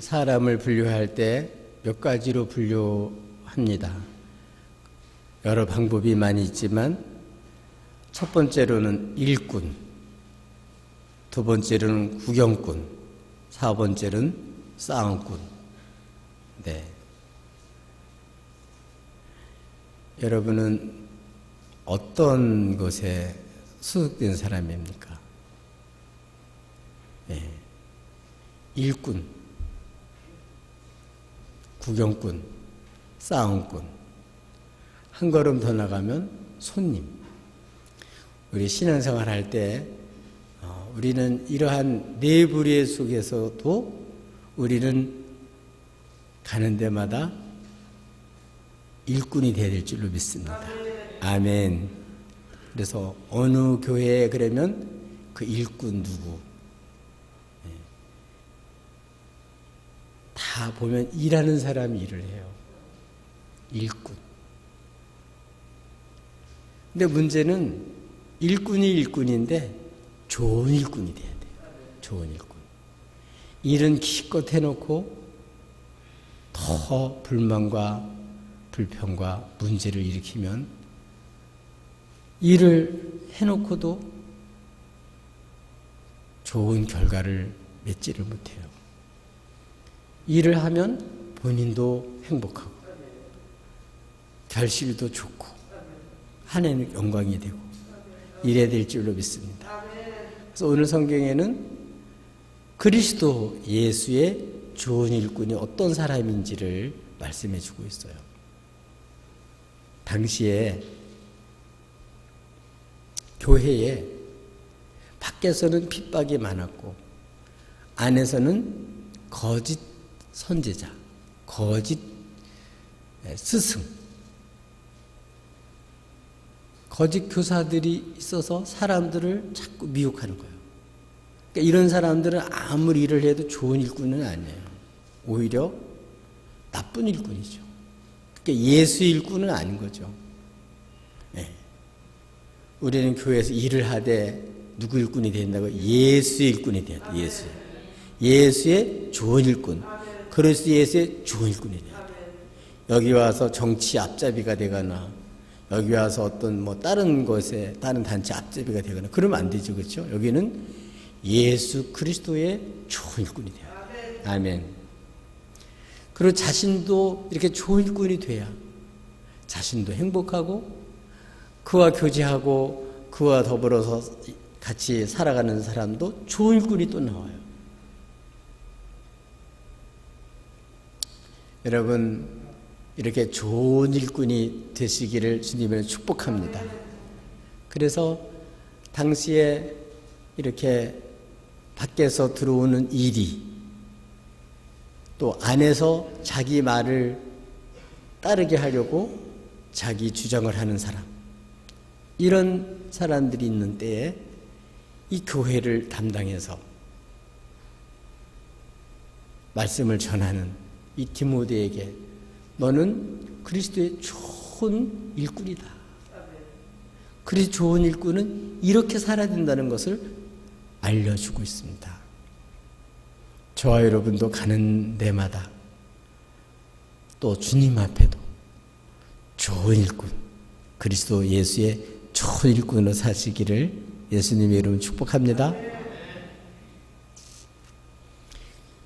사람을 분류할 때 몇 가지로 분류합니다. 여러 방법이 많이 있지만 첫 번째로는 일꾼, 두 번째로는 구경꾼, 세 번째로는 싸움꾼. 네. 여러분은 어떤 것에 소속된 사람입니까? 네. 일꾼, 구경꾼, 싸움꾼. 한 걸음 더 나가면 손님. 우리 신앙생활 할 때 우리는 이러한 네 부류 속에서도 우리는 가는 데마다 일꾼이 되어야 될 줄로 믿습니다. 아멘. 그래서 어느 교회에 그러면 그 일꾼 누구? 다 보면 일하는 사람이 일을 해요. 일꾼. 근데 문제는 일꾼이 일꾼인데 좋은 일꾼이 돼야 돼요. 좋은 일꾼. 일은 기껏 해놓고 더 불만과 불평과 문제를 일으키면 일을 해놓고도 좋은 결과를 맺지를 못해요. 일을 하면 본인도 행복하고 결실도 좋고 하나님 영광이 되고 이래야 될 줄로 믿습니다. 그래서 오늘 성경에는 그리스도 예수의 좋은 일꾼이 어떤 사람인지를 말씀해 주고 있어요. 당시에 교회에 밖에서는 핍박이 많았고 안에서는 거짓 선지자, 거짓 스승, 거짓 교사들이 있어서 사람들을 자꾸 미혹하는 거예요. 그러니까 이런 사람들은 아무리 일을 해도 좋은 일꾼은 아니에요. 오히려 나쁜 일꾼이죠. 그러니까 예수 일꾼은 아닌 거죠. 네. 우리는 교회에서 일을 하되 누구 일꾼이 된다고? 예수 일꾼이 돼야 돼. 예수. 예수의 좋은 일꾼. 그리스도 예수의 좋은 일꾼이 돼야 돼. 여기 와서 정치 앞잡이가 되거나 여기 와서 어떤 다른 것에 다른 단체 앞잡이가 되거나 그러면 안 되죠. 그렇죠? 여기는 예수 그리스도의 좋은 일꾼이 돼야 돼. 아멘. 그리고 자신도 이렇게 좋은 일꾼이 돼야 자신도 행복하고 그와 교제하고 그와 더불어서 같이 살아가는 사람도 좋은 일꾼이 또 나와요. 여러분 이렇게 좋은 일꾼이 되시기를 주님을 축복합니다. 그래서 당시에 이렇게 밖에서 들어오는 일이 또 안에서 자기 말을 따르게 하려고 자기 주장을 하는 사람, 이런 사람들이 있는 때에 이 교회를 담당해서 말씀을 전하는 이 디모데에게 너는 그리스도의 좋은 일꾼이다. 그리스도 좋은 일꾼은 이렇게 살아야 된다는 것을 알려주고 있습니다. 저와 여러분도 가는 데마다 또 주님 앞에도 좋은 일꾼, 그리스도 예수의 좋은 일꾼으로 사시기를 예수님의 이름으로 축복합니다.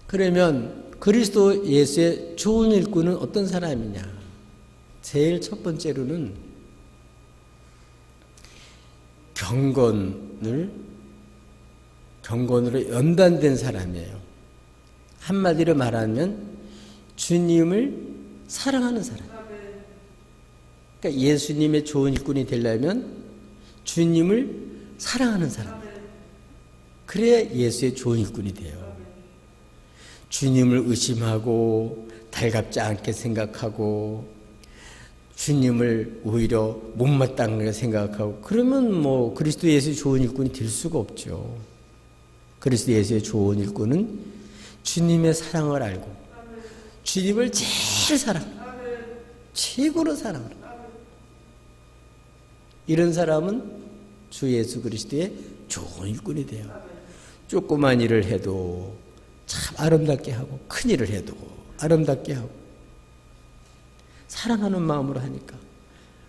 그러면 그리스도 예수의 좋은 일꾼은 어떤 사람이냐? 제일 첫 번째로는 경건으로 연단된 사람이에요. 한마디로 말하면 주님을 사랑하는 사람. 그러니까 예수님의 좋은 일꾼이 되려면 주님을 사랑하는 사람. 그래야 예수의 좋은 일꾼이 돼요. 주님을 의심하고 달갑지 않게 생각하고 주님을 오히려 못마땅하게 생각하고 그러면 그리스도 예수의 좋은 일꾼이 될 수가 없죠. 그리스도 예수의 좋은 일꾼은 주님의 사랑을 알고 주님을 제일 최고로 사랑하는 이런 사람은 주 예수 그리스도의 좋은 일꾼이 돼요. 조그만 일을 해도 참 아름답게 하고, 큰일을 해도 아름답게 하고, 사랑하는 마음으로 하니까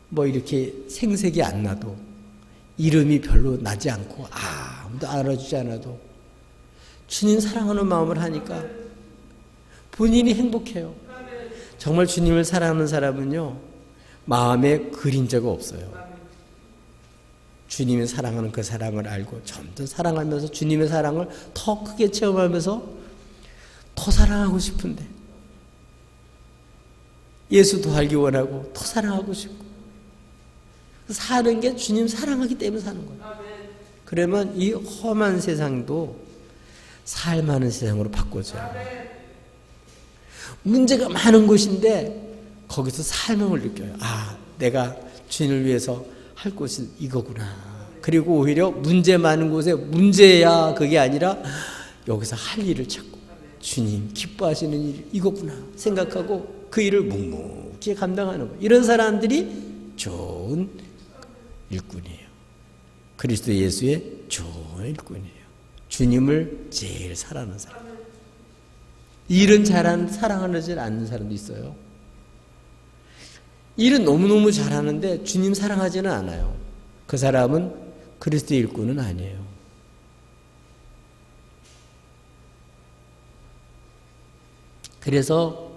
뭐 이렇게 생색이 안 나도, 이름이 별로 나지 않고 아무도 알아주지 않아도 주님 사랑하는 마음을 하니까 본인이 행복해요. 정말 주님을 사랑하는 사람은요, 마음에 그림자가 없어요. 주님이 사랑하는 그 사랑을 알고 점점 사랑하면서 주님의 사랑을 더 크게 체험하면서 더 사랑하고 싶은데, 예수 더 알기 원하고 더 사랑하고 싶고, 사는 게 주님 사랑하기 때문에 사는 거예요. 그러면 이 험한 세상도 살만한 세상으로 바꿔줘요. 문제가 많은 곳인데 거기서 살명을 느껴요. 아, 내가 주님을 위해서 할 곳은 이거구나. 그리고 오히려 문제 많은 곳에 문제야 그게 아니라 여기서 할 일을 찾고 주님 기뻐하시는 일 이거구나 생각하고 그 일을 묵묵히 감당하는 거예요. 이런 사람들이 좋은 일꾼이에요. 그리스도 예수의 좋은 일꾼이에요. 주님을 제일 사랑하는 사람. 일은 잘하는, 사랑하지 않는 사람도 있어요. 일은 너무너무 잘하는데 주님 사랑하지는 않아요. 그 사람은 그리스도의 일꾼은 아니에요. 그래서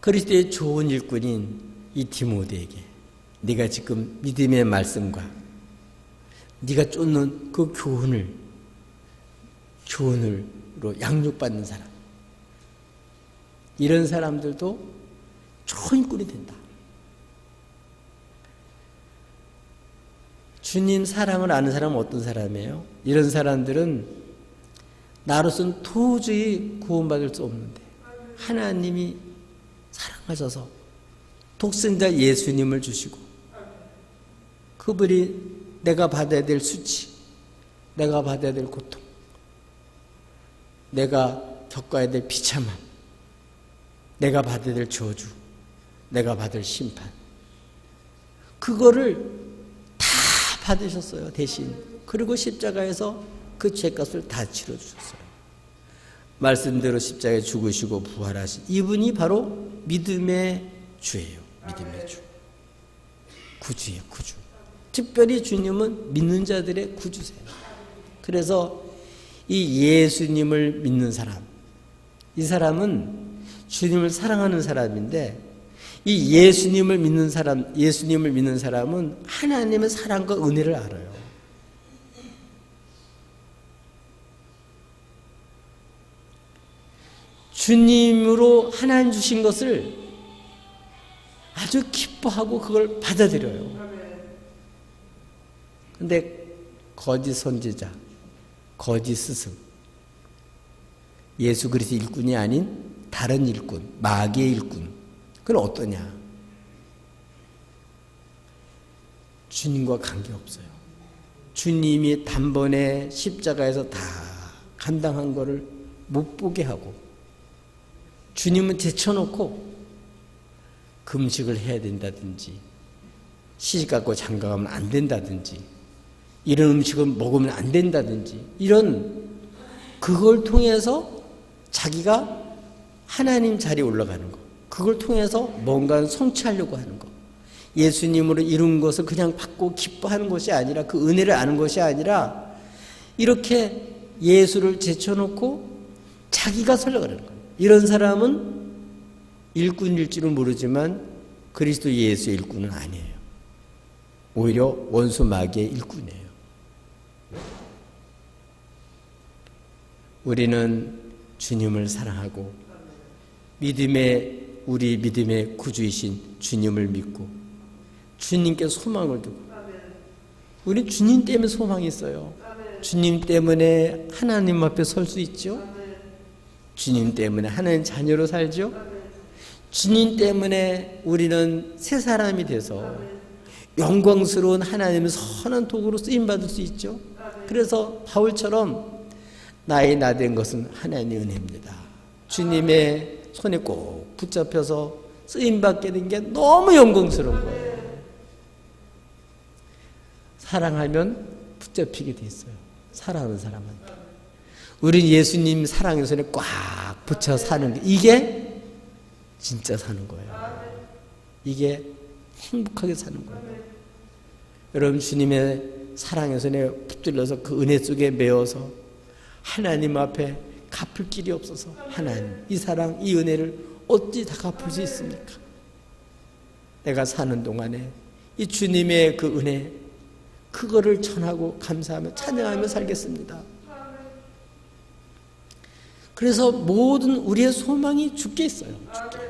그리스도의 좋은 일꾼인 이 디모데에게 네가 지금 믿음의 말씀과 네가 쫓는 그 교훈으로 양육받는 사람, 이런 사람들도 좋은 일꾼이 된다. 주님 사랑을 아는 사람은 어떤 사람이에요? 이런 사람들은 나로서는 도저히 구원받을 수 없는데 하나님이 사랑하셔서 독생자 예수님을 주시고 그분이 내가 받아야 될 수치, 내가 받아야 될 고통, 내가 겪어야 될 비참함, 내가 받아야 될 저주, 내가 받을 심판, 그거를 다 받으셨어요, 대신. 그리고 십자가에서 그 죄값을 다 치러주셨어요. 말씀대로 십자가에 죽으시고 부활하신 이분이 바로 믿음의 주예요. 믿음의 주. 구주예요, 구주. 특별히 주님은 믿는 자들의 구주세요. 그래서 이 예수님을 믿는 사람, 이 사람은 주님을 사랑하는 사람인데, 이 예수님을 믿는 사람은 하나님의 사랑과 은혜를 알아요. 주님으로 하나님 주신 것을 아주 기뻐하고 그걸 받아들여요. 근데 거짓 선지자, 거짓 스승, 예수 그리스도 일꾼이 아닌 다른 일꾼, 마귀의 일꾼, 그건 어떠냐? 주님과 관계없어요. 주님이 단번에 십자가에서 다 감당한 거를 못 보게 하고 주님은 제쳐놓고 금식을 해야 된다든지 시집 갖고 장가가면 안 된다든지 이런 음식을 먹으면 안 된다든지 이런 그걸 통해서 자기가 하나님 자리에 올라가는 거, 그걸 통해서 뭔가 성취하려고 하는 거, 예수님으로 이룬 것을 그냥 받고 기뻐하는 것이 아니라 그 은혜를 아는 것이 아니라 이렇게 예수를 제쳐놓고 자기가 설레가는 거예요. 이런 사람은 일꾼일 줄은 모르지만 그리스도 예수의 일꾼은 아니에요. 오히려 원수 마귀의 일꾼이에요. 우리는 주님을 사랑하고 우리 믿음의 구주이신 주님을 믿고 주님께 소망을 두고, 우리 주님 때문에 소망이 있어요. 주님 때문에 하나님 앞에 설 수 있죠. 주님 때문에 하나님 자녀로 살죠. 주님 때문에 우리는 새 사람이 돼서 영광스러운 하나님의 선한 도구로 쓰임받을 수 있죠. 그래서 바울처럼 나의 나된 것은 하나님의 은혜입니다. 주님의 손에 꼭 붙잡혀서 쓰임받게 된 게 너무 영광스러운 거예요. 사랑하면 붙잡히게 돼 있어요. 사랑하는 사람한테. 우리 예수님 사랑의 손에 꽉 붙여 사는 게 이게 진짜 사는 거예요. 이게 행복하게 사는 거예요. 여러분 주님의 사랑의 손에 붙들려서 그 은혜 속에 매어서 하나님 앞에 갚을 길이 없어서 하나님 이 사랑 이 은혜를 어찌 다 갚을 수 있습니까? 내가 사는 동안에 이 주님의 그 은혜 그거를 전하고 감사하며 찬양하며 살겠습니다. 그래서 모든 우리의 소망이 주께 있어요. 주께.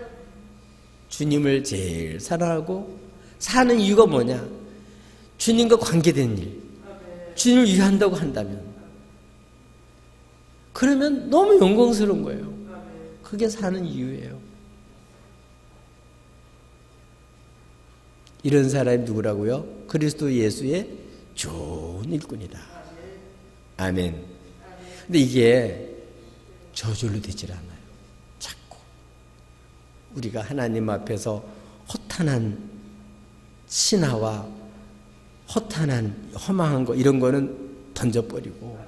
주님을 제일 사랑하고 사는 이유가 뭐냐? 주님과 관계된 일, 주님을 위한다고 한다면 그러면 너무 영광스러운 거예요. 그게 사는 이유예요. 이런 사람이 누구라고요? 그리스도 예수의 좋은 일꾼이다. 아멘. 근데 이게 저절로 되질 않아요. 자꾸 우리가 하나님 앞에서 허탄한 신화와 허탄한 허망한 거 이런 거는 던져버리고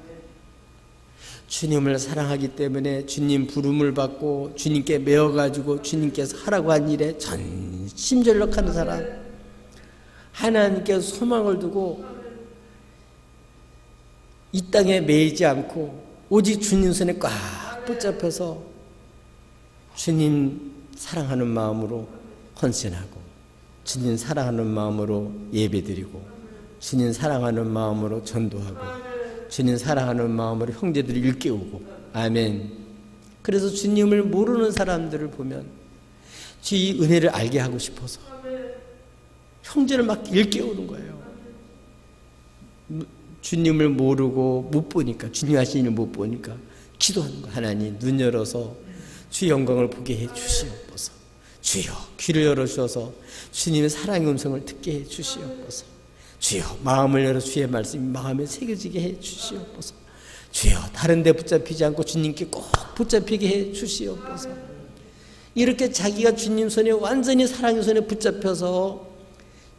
주님을 사랑하기 때문에 주님 부름을 받고 주님께 매어가지고 주님께서 하라고 한 일에 전심전력하는 사람, 하나님께 소망을 두고 이 땅에 매이지 않고 오직 주님 손에 꽉 붙잡혀서 주님 사랑하는 마음으로 헌신하고 주님 사랑하는 마음으로 예배드리고 주님 사랑하는 마음으로 전도하고 주님 사랑하는 마음으로 형제들을 일깨우고 아멘. 그래서 주님을 모르는 사람들을 보면 주의 은혜를 알게 하고 싶어서 형제를 막 일깨우는 거예요. 주님을 모르고 못 보니까 주님 하시는 일 못 보니까 기도하는 거예요. 하나님 눈 열어서 주의 영광을 보게 해 주시옵소서. 주여 귀를 열어주셔서 주님의 사랑의 음성을 듣게 해 주시옵소서. 주여 마음을 열어 주의 말씀이 마음에 새겨지게 해 주시옵소서. 주여 다른 데 붙잡히지 않고 주님께 꼭 붙잡히게 해 주시옵소서. 이렇게 자기가 주님 손에 완전히 사랑의 손에 붙잡혀서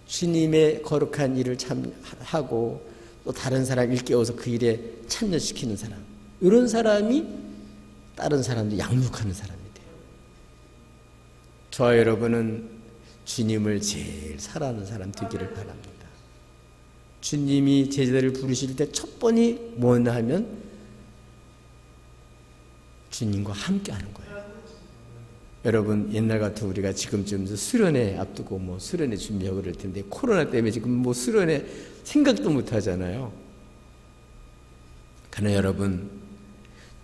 주님의 거룩한 일을 참 하고 또 다른 사람 일깨워서 그 일에 참여시키는 사람, 이런 사람이 다른 사람들 양육하는 사람이 돼요. 저와 여러분은 주님을 제일 사랑하는 사람 되기를 바랍니다. 주님이 제자들을 부르실 때 첫 번이 뭐냐 하면 주님과 함께 하는 거예요. 여러분 옛날 같은 우리가 지금쯤 수련회 앞두고 뭐 수련회 준비하고 그럴 텐데 코로나 때문에 지금 뭐 수련회 생각도 못 하잖아요. 그러나 여러분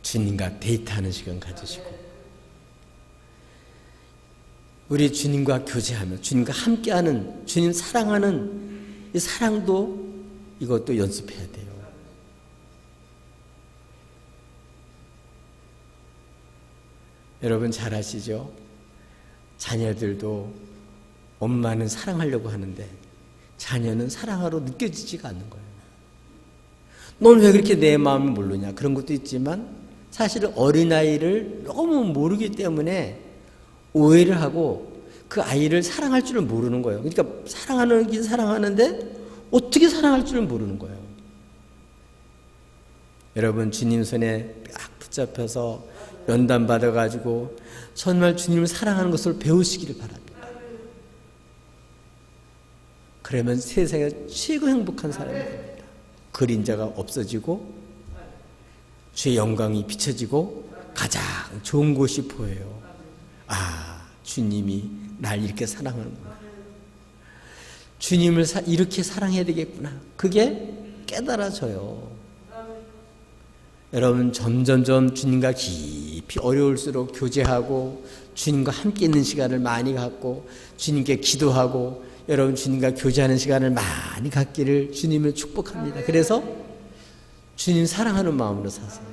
주님과 데이트하는 시간 가지시고 우리 주님과 교제하며 주님과 함께하는 주님 사랑하는 이 사랑도 이것도 연습해야 돼요. 여러분 잘 아시죠? 자녀들도 엄마는 사랑하려고 하는데 자녀는 사랑하러 느껴지지가 않는 거예요. 넌 왜 그렇게 내 마음을 모르냐? 그런 것도 있지만 사실은 어린아이를 너무 모르기 때문에 오해를 하고 그 아이를 사랑할 줄을 모르는 거예요. 그러니까 사랑하긴 사랑하는데 어떻게 사랑할 줄을 모르는 거예요. 여러분 주님 손에 딱 붙잡혀서 연단 받아가지고 정말 주님을 사랑하는 것을 배우시기를 바랍니다. 그러면 세상에 최고 행복한 사람이 됩니다. 그림자가 없어지고 주의 영광이 비춰지고 가장 좋은 곳이 보여요. 아, 주님이 날 이렇게 사랑하는구나. 주님을 이렇게 사랑해야 되겠구나. 그게 깨달아져요. 여러분 점점점 주님과 깊이 어려울수록 교제하고 주님과 함께 있는 시간을 많이 갖고 주님께 기도하고 여러분 주님과 교제하는 시간을 많이 갖기를 주님을 축복합니다. 그래서 주님 사랑하는 마음으로 사세요.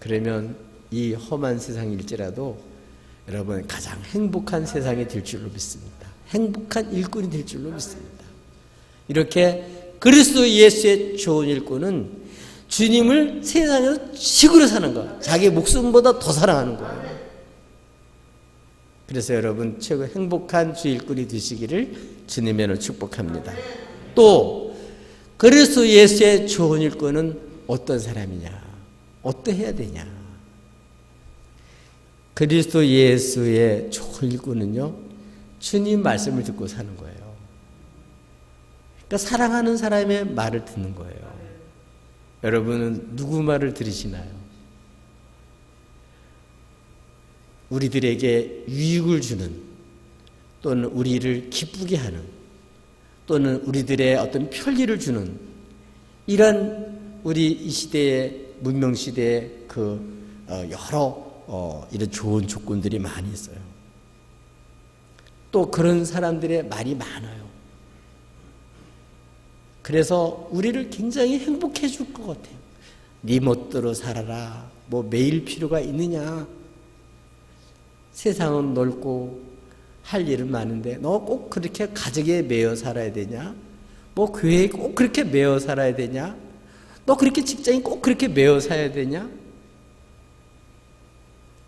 그러면 이 험한 세상일지라도 여러분 가장 행복한 세상이 될 줄로 믿습니다. 행복한 일꾼이 될 줄로 믿습니다. 이렇게 그리스도 예수의 좋은 일꾼은 주님을 세상에서 식으로 사는 것, 자기 목숨보다 더 사랑하는 거예요. 그래서 여러분 최고 행복한 주 일꾼이 되시기를 주님의 이름으로 축복합니다. 또 그리스도 예수의 좋은 일꾼은 어떤 사람이냐? 어떠해야 되냐? 그리스도 예수의 좋은 일꾼은요, 주님 말씀을 듣고 사는 거예요. 그러니까 사랑하는 사람의 말을 듣는 거예요. 여러분은 누구 말을 들으시나요? 우리들에게 유익을 주는, 또는 우리를 기쁘게 하는, 또는 우리들의 어떤 편리를 주는, 이런 우리 이 시대의 문명 시대의 여러 이런 좋은 조건들이 많이 있어요. 또 그런 사람들의 말이 많아요. 그래서 우리를 굉장히 행복해 줄 것 같아요. 네 멋대로 살아라. 뭐 매일 필요가 있느냐. 세상은 넓고 할 일은 많은데 너 꼭 그렇게 가정에 매여 살아야 되냐? 뭐 교회에 꼭 그렇게 매여 살아야 되냐? 너 그렇게 직장에 꼭 그렇게 매여 살아야 되냐?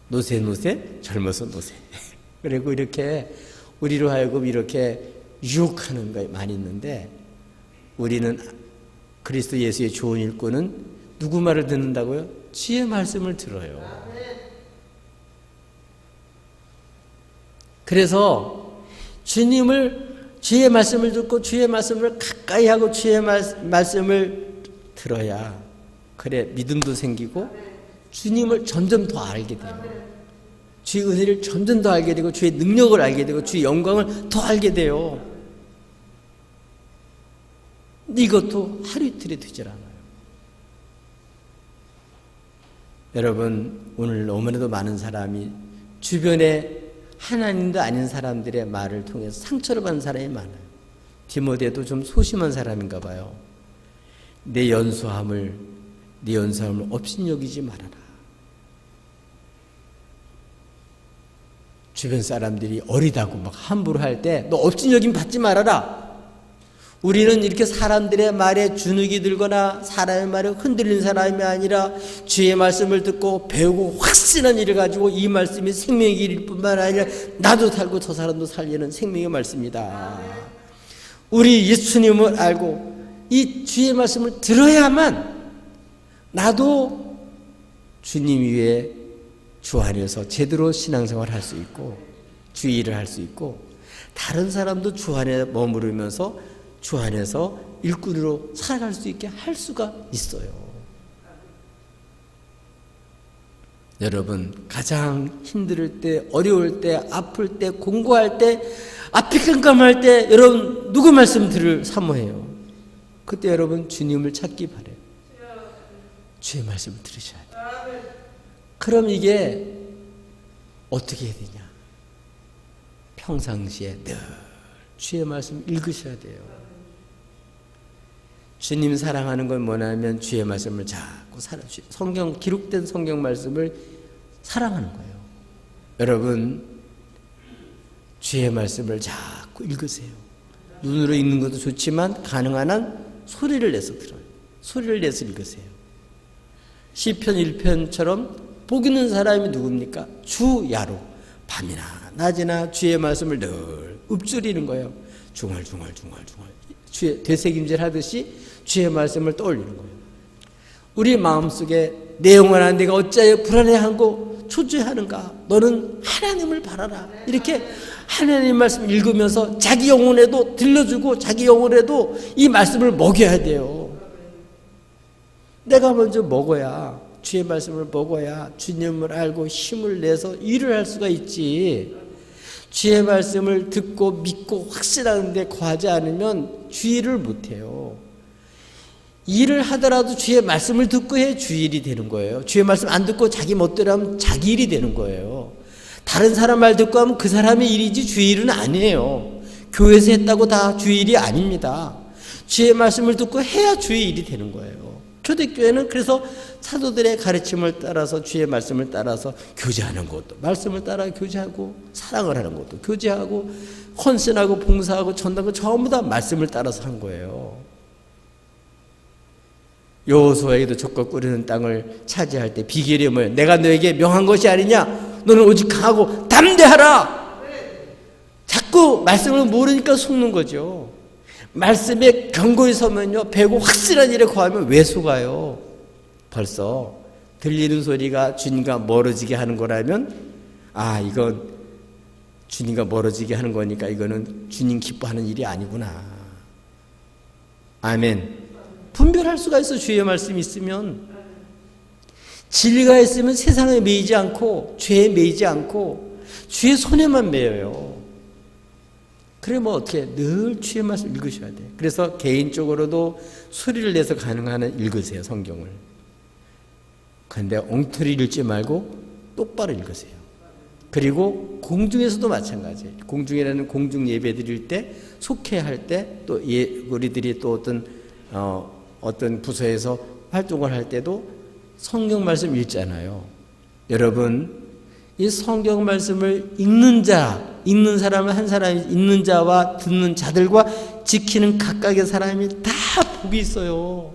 노세 젊어서 노세. 그리고 이렇게 우리로 하여금 이렇게 유혹하는 거 많이 있는데, 우리는 그리스도 예수의 좋은 일꾼은 누구 말을 듣는다고요? 주의 말씀을 들어요. 그래서 주의 말씀을 듣고 주의 말씀을 가까이 하고 주의 말씀을 들어야 그래 믿음도 생기고 주님을 점점 더 알게 돼요. 주의 은혜를 점점 더 알게 되고 주의 능력을 알게 되고 주의 영광을 더 알게 돼요. 이것도 하루 이틀에 되질 않아요. 여러분, 오늘 너무나도 많은 사람이 주변에 하나님도 아닌 사람들의 말을 통해서 상처를 받는 사람이 많아요. 디모데도 좀 소심한 사람인가 봐요. 내 연소함을 업신여기지 말아라. 주변 사람들이 어리다고 막 함부로 할 때 너 업신여김 받지 말아라. 우리는 이렇게 사람들의 말에 주눅이 들거나 사람의 말에 흔들린 사람이 아니라 주의 말씀을 듣고 배우고 확신한 일을 가지고 이 말씀이 생명의 길일 뿐만 아니라 나도 살고 저 사람도 살리는 생명의 말씀이다. 우리 예수님을 알고 이 주의 말씀을 들어야만 나도 주님 위에 주 안에서 제대로 신앙생활을 할 수 있고 주 일을 할 수 있고 다른 사람도 주 안에 머무르면서 주 안에서 일꾼으로 살아갈 수 있게 할 수가 있어요. 여러분, 가장 힘들 때, 어려울 때, 아플 때, 공부할 때, 앞이 깜깜할 때 여러분 누구 말씀 들을 사모해요? 그때 여러분 주님을 찾기 바래요. 주의 말씀을 들으셔야 돼요. 그럼 이게 어떻게 해야 되냐? 평상시에 늘 주의 말씀 읽으셔야 돼요. 주님 사랑하는 건 뭐냐면 주의 말씀을 자꾸 기록된 성경 말씀을 사랑하는 거예요. 여러분, 주의 말씀을 자꾸 읽으세요. 눈으로 읽는 것도 좋지만 가능한 한 소리를 내서 들어요. 소리를 내서 읽으세요. 시편 1편처럼 복 있는 사람이 누굽니까? 주야로 밤이나 낮이나 주의 말씀을 늘 읊조리는 거예요. 중얼중얼 주의 되새김질 하듯이 주의 말씀을 떠올리는 거예요. 우리 마음속에 내 영혼아 내가 어찌하여 불안해하고 초조해하는가? 너는 하나님을 바라라. 이렇게 하나님 말씀 읽으면서 자기 영혼에도 들려주고 자기 영혼에도 이 말씀을 먹여야 돼요. 내가 먼저 먹어야 주의 말씀을 먹어야 주님을 알고 힘을 내서 일을 할 수가 있지. 주의 말씀을 듣고 믿고 확신하는데 거하지 않으면 주일을 못해요. 일을 하더라도 주의 말씀을 듣고 해 주일이 되는 거예요. 주의 말씀 안 듣고 자기 멋대로 하면 자기 일이 되는 거예요. 다른 사람 말 듣고 하면 그 사람의 일이지 주의 일은 아니에요. 교회에서 했다고 다 주의 일이 아닙니다. 주의 말씀을 듣고 해야 주의 일이 되는 거예요. 초대교회는 그래서 사도들의 가르침을 따라서 주의 말씀을 따라서 교제하는 것도 말씀을 따라 교제하고 사랑을 하는 것도 교제하고 헌신하고 봉사하고 전도하고 전부 다 말씀을 따라서 한 거예요. 여호수아에게도 젖과 꿀리는 땅을 차지할 때 비결이 뭐예요? 내가 너에게 명한 것이 아니냐? 너는 오직 강하고 담대하라. 자꾸 말씀을 모르니까 속는 거죠. 말씀에 견고히 서면요 배고 확실한 일에 거하면 왜 속아요? 벌써 들리는 소리가 주님과 멀어지게 하는 거라면 이건 주님과 멀어지게 하는 거니까 이거는 주님 기뻐하는 일이 아니구나. 아멘. 분별할 수가 있어. 주의 말씀이 있으면. 진리가 있으면 세상에 매이지 않고 죄에 매이지 않고 주의 손에만 매여요. 그래 어떻게 늘 주의 말씀 읽으셔야 돼. 그래서 개인적으로도 소리를 내서 가능한 읽으세요. 성경을. 그런데 엉터리 읽지 말고 똑바로 읽으세요. 그리고 공중에서도 마찬가지예요. 공중이라는 공중 예배 드릴 때, 속회할 때, 또 우리들이 또 어떤 부서에서 활동을 할 때도 성경 말씀 읽잖아요. 여러분, 이 성경 말씀을 읽는 사람은 한 사람이 읽는 자와 듣는 자들과 지키는 각각의 사람이 다 복이 있어요.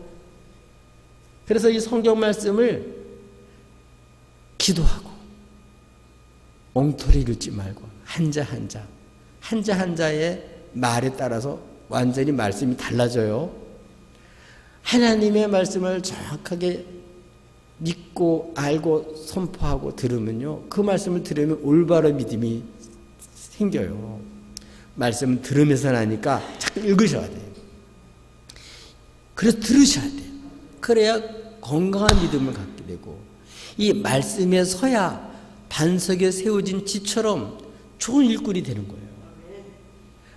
그래서 이 성경 말씀을 기도하고 엉터리 읽지 말고 한자 한자의 말에 따라서 완전히 말씀이 달라져요. 하나님의 말씀을 정확하게 믿고 알고 선포하고 들으면요, 그 말씀을 들으면 올바른 믿음이 생겨요. 말씀은 들으면서 나니까 자꾸 읽으셔야 돼요. 그래서 들으셔야 돼요. 그래야 건강한 믿음을 갖게 되고, 이 말씀에 서야 반석에 세워진 지처럼 좋은 일꾼이 되는 거예요.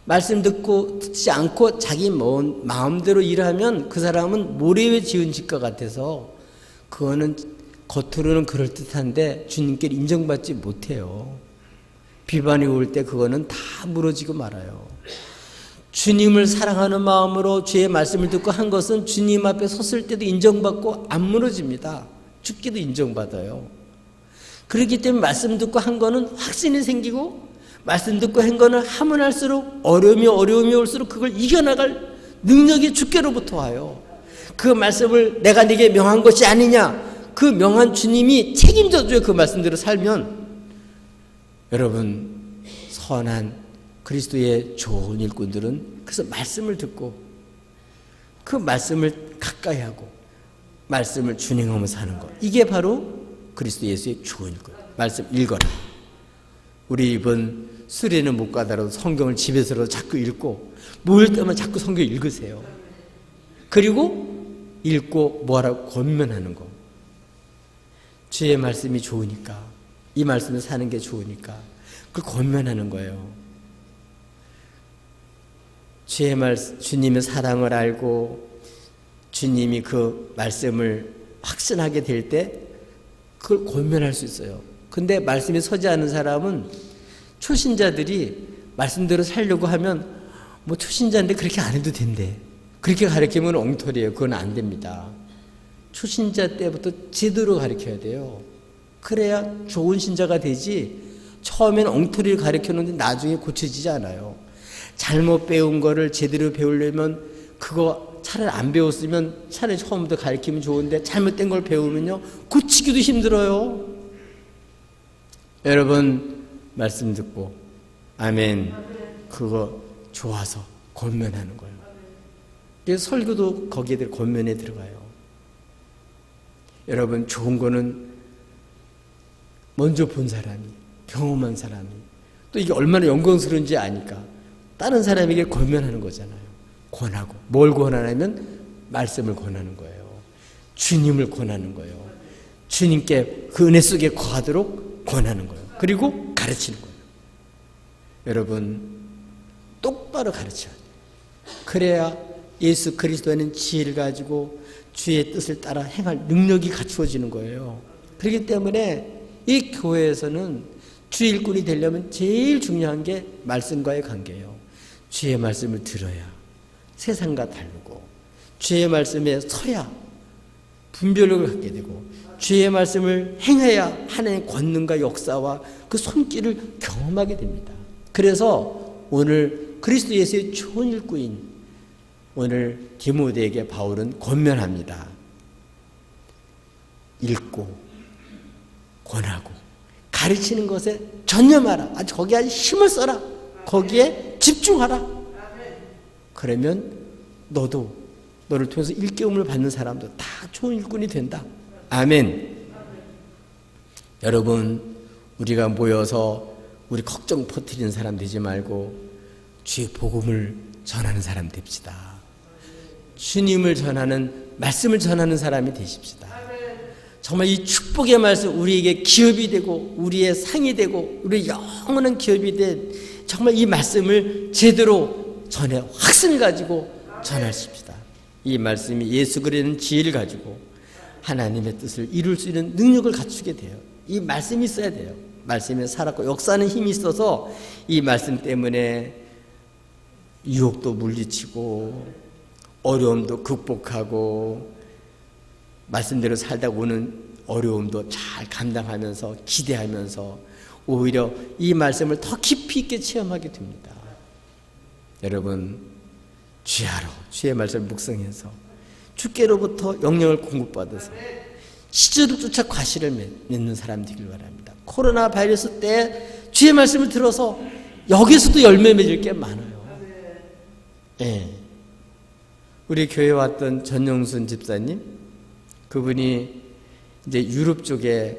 말씀 듣지 않고 자기 마음대로 일하면 그 사람은 모래 위에 지은 집과 같아서 그거는 겉으로는 그럴듯한데 주님께 인정받지 못해요. 비반이 올 때 그거는 다 무너지고 말아요. 주님을 사랑하는 마음으로 주의 말씀을 듣고 한 것은 주님 앞에 섰을 때도 인정받고 안 무너집니다. 죽기도 인정받아요. 그렇기 때문에 말씀 듣고 한 거는 확신이 생기고, 말씀 듣고 한 거는 하면 할수록 어려움이 올수록 그걸 이겨나갈 능력이 주께로부터 와요. 그 말씀을 내가 네게 명한 것이 아니냐, 그 명한 주님이 책임져줘요. 그 말씀대로 살면. 여러분, 선한 그리스도의 좋은 일꾼들은 그래서 말씀을 듣고 그 말씀을 가까이 하고 말씀을 준행하면서 사는 것, 이게 바로 그리스도 예수의 좋은 일꾼. 말씀 읽어라. 우리 이번 수련은 못 가더라도 성경을 집에서라도 자꾸 읽고, 모일 때만 자꾸 성경 읽으세요. 그리고 읽고 뭐하라고 권면하는 거. 주의 말씀이 좋으니까, 이 말씀을 사는 게 좋으니까 그걸 권면하는 거예요. 주님의 사랑을 알고 주님이 그 말씀을 확신하게 될 때 그걸 권면할 수 있어요. 근데 말씀이 서지 않은 사람은, 초신자들이 말씀대로 살려고 하면 초신자인데 그렇게 안 해도 된대. 그렇게 가르치면 엉터리예요. 그건 안 됩니다. 초신자 때부터 제대로 가르쳐야 돼요. 그래야 좋은 신자가 되지, 처음에는 엉터리를 가르쳤는데 나중에 고쳐지지 않아요. 잘못 배운 거를 제대로 배우려면 그거 차라리 안 배웠으면 차라리 처음부터 가르치면 좋은데, 잘못된 걸 배우면요 고치기도 힘들어요. 여러분, 말씀 듣고 아멘, 그거 좋아서 권면하는 거예요. 그래서 설교도 거기에 권면에 들어가요. 여러분, 좋은 거는 먼저 본 사람이, 경험한 사람이, 또 이게 얼마나 영광스러운지 아니까 다른 사람에게 권면하는 거잖아요. 권하고, 뭘 권하냐면 말씀을 권하는 거예요. 주님을 권하는 거예요. 주님께 그 은혜 속에 거하도록 권하는 거예요. 그리고 가르치는 거예요. 여러분, 똑바로 가르쳐야 돼요. 그래야 예수 그리스도에는 지혜를 가지고 주의 뜻을 따라 행할 능력이 갖추어지는 거예요. 그렇기 때문에 이 교회에서는 주의 일꾼이 되려면 제일 중요한 게 말씀과의 관계예요. 주의 말씀을 들어야 세상과 다르고, 주의 말씀에 서야 분별력을 갖게 되고, 주의 말씀을 행해야 하나님의 권능과 역사와 그 손길을 경험하게 됩니다. 그래서 오늘 그리스도 예수의 좋은 일꾼인 오늘 디모데에게 바울은 권면합니다. 읽고 권하고 가르치는 것에 전념하라. 거기에 힘을 써라. 거기에 집중하라. 그러면 너를 통해서 일깨움을 받는 사람도 다 좋은 일꾼이 된다. 아멘. 여러분, 우리가 모여서 우리 걱정 퍼뜨리는 사람 되지 말고 주의 복음을 전하는 사람 됩시다. 주님을 전하는, 말씀을 전하는 사람이 되십시다. 정말 이 축복의 말씀 우리에게 기업이 되고 우리의 상이 되고 우리의 영원한 기업이 된 정말 이 말씀을 제대로 전해 확신을 가지고 전하십시다. 이 말씀이 예수 그리스도의 지혜를 가지고 하나님의 뜻을 이룰 수 있는 능력을 갖추게 돼요. 이 말씀이 있어야 돼요. 말씀에 살았고 역사하는 힘이 있어서 이 말씀 때문에 유혹도 물리치고 어려움도 극복하고 말씀대로 살다 오는 어려움도 잘 감당하면서 기대하면서 오히려 이 말씀을 더 깊이 있게 체험하게 됩니다. 여러분, 주야로 주의 말씀을 묵상해서 주께로부터 영령을 공급받아서 시절을 쫓아 과실을 맺는 사람 되길 바랍니다. 코로나 바이러스 때 주의 말씀을 들어서 여기서도 열매 맺을 게 많아요. 예. 우리 교회에 왔던 전영순 집사님, 그분이 이제 유럽 쪽에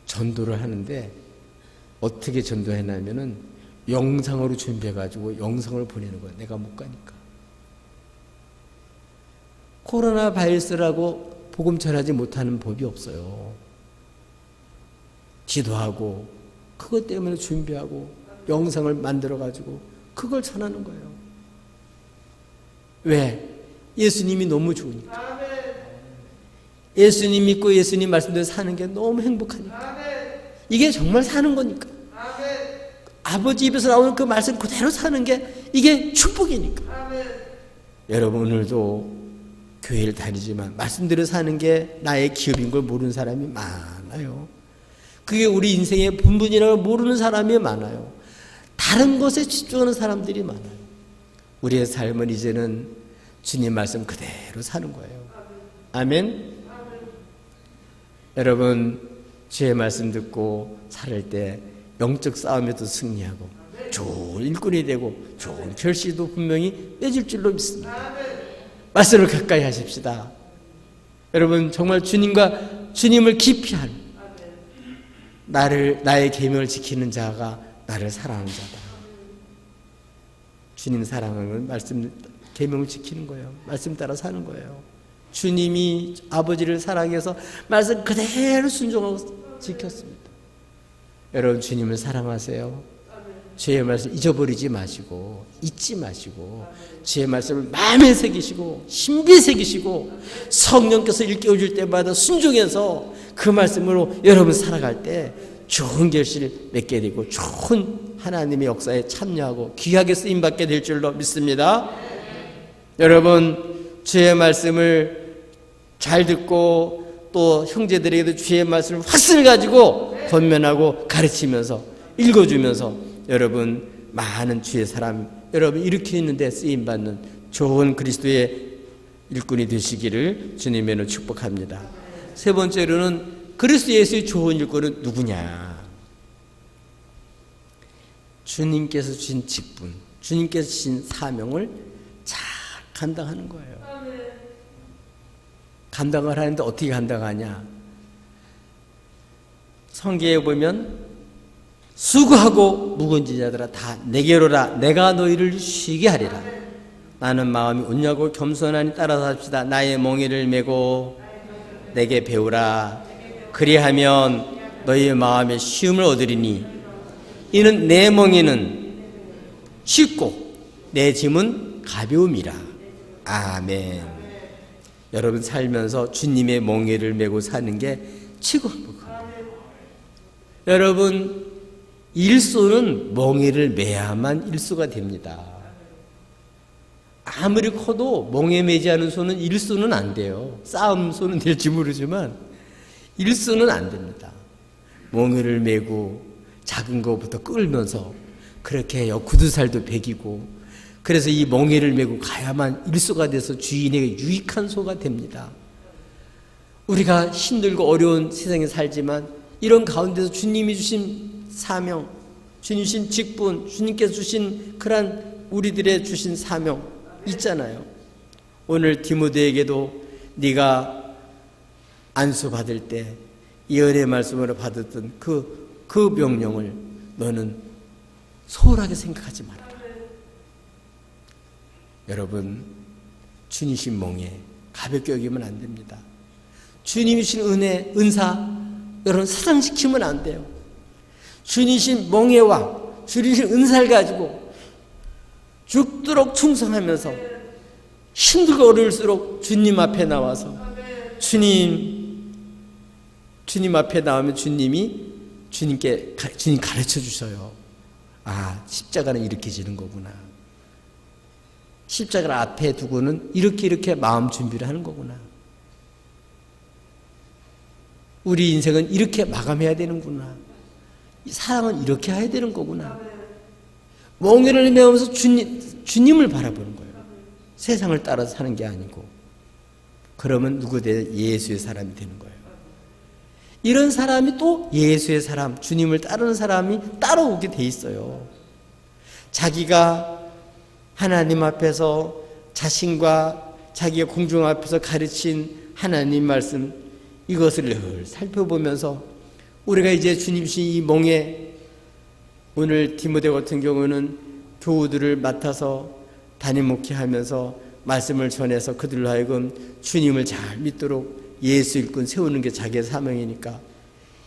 전도를 하는데 어떻게 전도했냐면은 영상으로 준비해가지고 영상을 보내는 거야. 내가 못 가니까. 코로나 바이러스라고 복음 전하지 못하는 법이 없어요. 기도하고 그것 때문에 준비하고 영상을 만들어가지고 그걸 전하는 거예요. 왜? 예수님이 너무 좋으니까. 예수님 믿고 예수님 말씀대로 사는 게 너무 행복하니까. 이게 정말 사는 거니까. 아버지 입에서 나오는 그 말씀 그대로 사는 게 이게 축복이니까. 여러분, 오늘도 교회를 다니지만 말씀대로 사는 게 나의 기업인 걸 모르는 사람이 많아요. 그게 우리 인생의 본분이라고 모르는 사람이 많아요. 다른 것에 집중하는 사람들이 많아요. 우리의 삶은 이제는 주님 말씀 그대로 사는 거예요. 아멘. 여러분, 주의 말씀 듣고 살 때 영적 싸움에도 승리하고 좋은 일꾼이 되고 좋은 결실도 분명히 맺을 줄로 믿습니다. 말씀을 가까이 하십시다. 여러분, 정말 주님을 깊이 한 나의 계명을 지키는 자가 나를 사랑하는 자다. 주님 사랑하는 말씀, 계명을 지키는 거예요. 말씀 따라 사는 거예요. 주님이 아버지를 사랑해서 말씀 그대로 순종하고 지켰습니다. 여러분, 주님을 사랑하세요. 주의 말씀 잊어버리지 마시고 잊지 마시고 주의 말씀을 마음에 새기시고 심비에 새기시고 성령께서 일깨워줄 때마다 순종해서 그 말씀으로 여러분 살아갈 때 좋은 결실을 맺게 되고 좋은 하나님의 역사에 참여하고 귀하게 쓰임받게 될 줄로 믿습니다. 여러분, 주의 말씀을 잘 듣고 또 형제들에게도 주의 말씀을 확신을 가지고 권면하고 가르치면서 읽어주면서 여러분, 많은 주의 사람 여러분 일으키는 데 쓰임받는 좋은 그리스도의 일꾼이 되시기를 주님의 이름으로 축복합니다. 세 번째로는 그리스도 예수의 좋은 일꾼은 누구냐? 주님께서 주신 직분, 주님께서 주신 사명을 잘 감당하는 거예요. 감당을 하는데 어떻게 감당하냐? 성경에 보면 수고하고 무거운 자들아 다 내게로라. 내가 너희를 쉬게 하리라. 나는 마음이 온유하고 겸손하니 따라서 합시다. 나의 멍에를 메고 내게 배우라. 그리하면 너희의 마음에 쉬움을 얻으리니 이는 내 멍에는 쉽고 내 짐은 가벼움이라. 아멘. 여러분, 살면서 주님의 멍에를 메고 사는 게 최고 행복합니다. 여러분, 일소는 멍에를 매야만 일소가 됩니다. 아무리 커도 멍에 매지 않은 소는 일소는 안 돼요. 싸움소는 될지 모르지만 일소는 안 됩니다. 멍에를 메고 작은 것부터 끌면서 그렇게 해요. 구두살도 배기고 그래서 이 멍에를 메고 가야만 일소가 돼서 주인에게 유익한 소가 됩니다. 우리가 힘들고 어려운 세상에 살지만 이런 가운데서 주님이 주신 사명, 주님 주신 직분, 주님께서 주신 그런 우리들의 주신 사명 있잖아요. 오늘 디모데에게도 네가 안수 받을 때 예언의 말씀으로 받았던 그 명령을 너는 소홀하게 생각하지 말아라. 여러분, 주님이신 멍에 가볍게 여기면 안 됩니다. 주님이신 은혜, 은사, 여러분 사상시키면 안 돼요. 주님이신 멍에와 주님이신 은사를 가지고 죽도록 충성하면서 힘들고 어려울수록 주님 앞에 나와서 주님 앞에 나오면 주님 가르쳐 주셔요. 아, 십자가는 이렇게 지는 거구나. 십자가를 앞에 두고는 이렇게 마음 준비를 하는 거구나. 우리 인생은 이렇게 마감해야 되는구나. 사랑은 이렇게 해야 되는 거구나. 멍에를 메우면서 주님을 바라보는 거예요. 세상을 따라서 사는 게 아니고. 그러면 누구든 예수의 사람이 되는 거예요. 이런 사람이 또 예수의 사람, 주님을 따르는 사람이 따라오게 돼 있어요. 자기가 하나님 앞에서 자신과 자기가 공중 앞에서 가르친 하나님 말씀, 이것을 늘 살펴보면서 우리가 이제 주님이신 이 멍에, 오늘 디모데 같은 경우는 교우들을 맡아서 담임 목회하면서 말씀을 전해서 그들로 하여금 주님을 잘 믿도록 예수 일꾼 세우는 게 자기의 사명이니까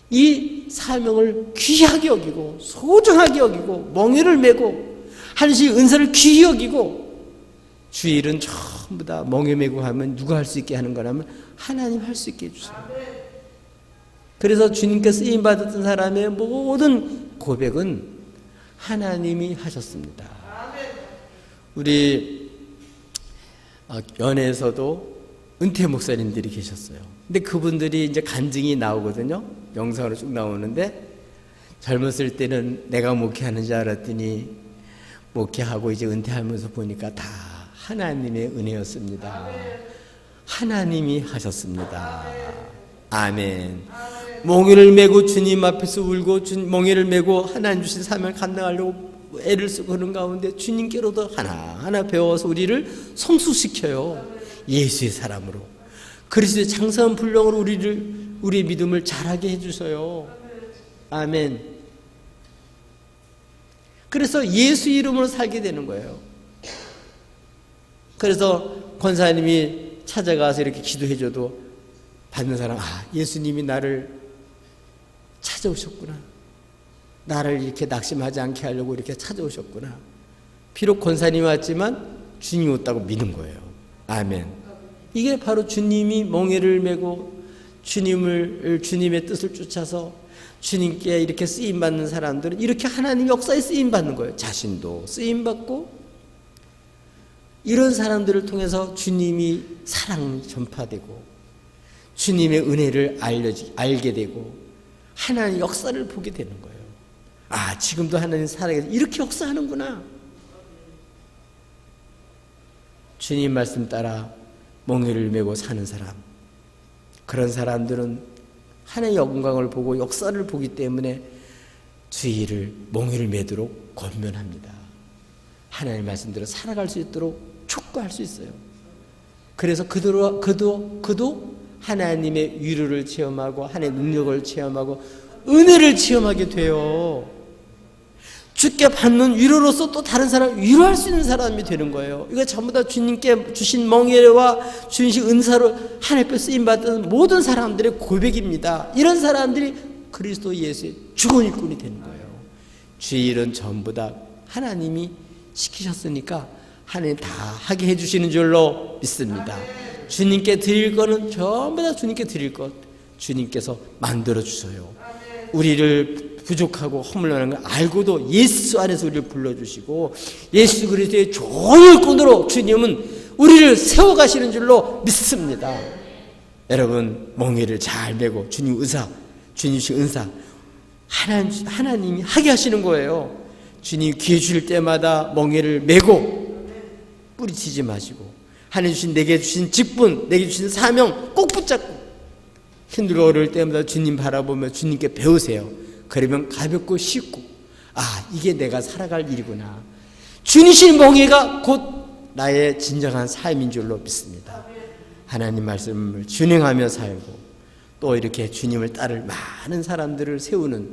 이 사명을 귀하게 여기고 소중하게 여기고 멍에를 메고 한시 은사를 귀히 여기고 주일은 전부 다 멍에 메고 하면 누가 할 수 있게 하는 거라면 하나님 할 수 있게 해주세요. 그래서 주님께 쓰임받았던 사람의 모든 고백은 하나님이 하셨습니다. 우리 연예에서도 은퇴 목사님들이 계셨어요. 근데 그분들이 이제 간증이 나오거든요. 영상으로 쭉 나오는데 젊었을 때는 내가 목회하는 줄 알았더니 목회하고 이제 은퇴하면서 보니까 다 하나님의 은혜였습니다. 하나님이 하셨습니다. 아멘. 멍에를 메고 주님 앞에서 울고 멍에를 메고 하나님 주신 사명을 감당하려고 애를 쓰고 그런 가운데 주님께로도 하나하나 배워서 우리를 성숙시켜요. 예수의 사람으로. 그리스도의 장사한 분량으로 우리의 믿음을 자라게 해주셔요. 아멘. 그래서 예수 이름으로 살게 되는 거예요. 그래서 권사님이 찾아가서 이렇게 기도해줘도 받는 사람, 아, 예수님이 나를 찾아오셨구나. 나를 이렇게 낙심하지 않게 하려고 이렇게 찾아오셨구나. 비록 권사님이 왔지만 주님이 왔다고 믿는 거예요. 아멘. 이게 바로 주님이 멍에를 메고 주님의 뜻을 쫓아서 주님께 이렇게 쓰임받는 사람들은 이렇게 하나님 역사에 쓰임받는 거예요. 자신도 쓰임받고 이런 사람들을 통해서 주님이 사랑 전파되고 주님의 은혜를 알게 되고 하나님 역사를 보게 되는 거예요. 아, 지금도 하나님 살아계셔서 이렇게 역사하는구나. 주님 말씀 따라 멍에를 메고 사는 사람, 그런 사람들은 하나님의 영광을 보고 역사를 보기 때문에 주의를 멍에를 메도록 권면합니다. 하나님의 말씀대로 살아갈 수 있도록 촉구할 수 있어요. 그래서 그도 하나님의 위로를 체험하고 하나님의 능력을 체험하고 은혜를 체험하게 돼요. 주께 받는 위로로서 또 다른 사람을 위로할 수 있는 사람이 되는 거예요. 이거 전부 다 주님께 주신 멍에와 주신 은사로 하나님께 쓰임받은 모든 사람들의 고백입니다. 이런 사람들이 그리스도 예수의 죽은 일꾼이 되는 거예요. 주의 일은 전부 다 하나님이 시키셨으니까 하나님 다 하게 해주시는 줄로 믿습니다. 주님께 드릴 거는 전부 다 주님께 드릴 것 주님께서 만들어 주셔요. 우리를 부족하고 허물나는 걸 알고도 예수 안에서 우리를 불러주시고 예수 그리스도의 좋은 일꾼으로 주님은 우리를 세워가시는 줄로 믿습니다. 여러분, 멍에를 잘 메고 주님 의사, 주님의 은사 하나님이 하게 하시는 거예요. 주님 기회 주실 때마다 멍에를 메고 뿌리치지 마시고 하나님 주신 내게 주신 직분, 내게 주신 사명 꼭 붙잡고 힘들고 어려울 때마다 주님 바라보며 주님께 배우세요. 그러면 가볍고 쉽고, 아, 이게 내가 살아갈 일이구나. 주님의 멍에가 곧 나의 진정한 삶인 줄로 믿습니다. 하나님 말씀을 준행하며 살고 또 이렇게 주님을 따를 많은 사람들을 세우는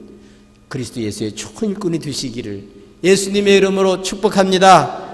그리스도 예수의 좋은 일꾼이 되시기를 예수님의 이름으로 축복합니다.